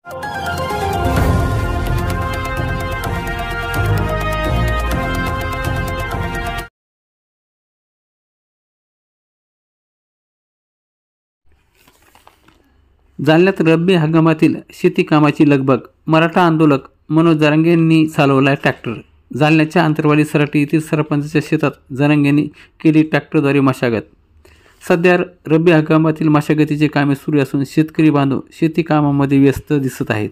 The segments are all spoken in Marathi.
जालन्यात रब्बी हंगामातील शेती कामाची लगबग. मराठा आंदोलक मनोज जरांगे यांनी चालवला ट्रॅक्टर. जालन्याच्या आंतरवाली सराटी येथील सरपंचाच्या शेतात जरांगेंनी केली ट्रॅक्टरद्वारे मशागत. सध्या रब्बी हंगामातील मशागतीचे कामे सुरू असून शेतकरी बांधव शेती कामामध्ये व्यस्त दिसत आहेत.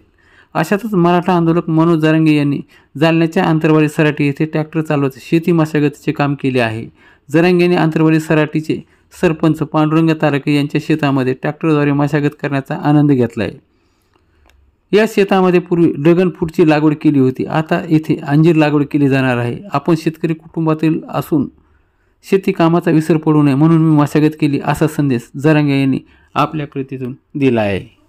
अशातच मराठा आंदोलक मनोज जरांगे यांनी जालन्याच्या आंतरवाली सराटी येथे ट्रॅक्टर चालवत शेती मशागतीचे काम केले आहे. जरांगेंनी आंतरवाली सराटीचे सरपंच पांडुरंग तारके यांच्या शेतामध्ये ट्रॅक्टरद्वारे मशागत करण्याचा आनंद घेतला आहे. या शेतामध्ये पूर्वी ड्रॅगन फ्रूटची लागवड केली होती. आता येथे अंजीर लागवड केली जाणार आहे. आपण शेतकरी कुटुंबातील असून शेती कामाचा विसर पडू नये म्हणून मी मशागत केली, असा संदेश जरांगे यांनी आपल्या कृतीतून दिला आहे.